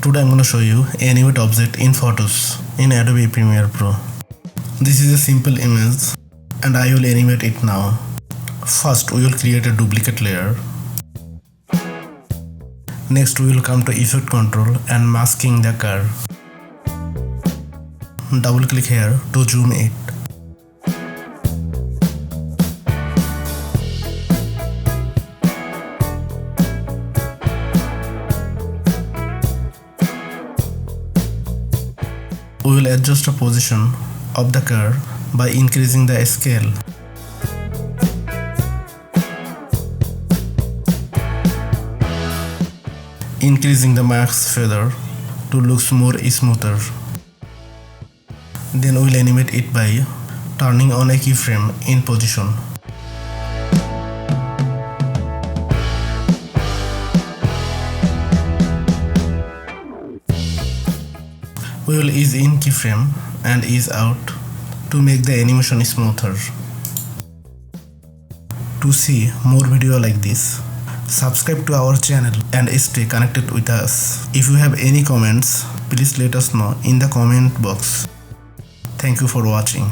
Today I'm going to show you Animate object in Photos in Adobe Premiere Pro. This is a simple image and I will animate it now. First we will create a duplicate layer. Next we will come to Effect Control and masking the curve. Double click here to zoom it. We will adjust the position of the curve by increasing the scale. Increasing the max feather to look more smoother. Then we will animate it by turning on a keyframe in position. We will ease in keyframe and ease out to make the animation smoother. To see more video like this, subscribe to our channel and stay connected with us. If you have any comments, please let us know in the comment box. Thank you for watching.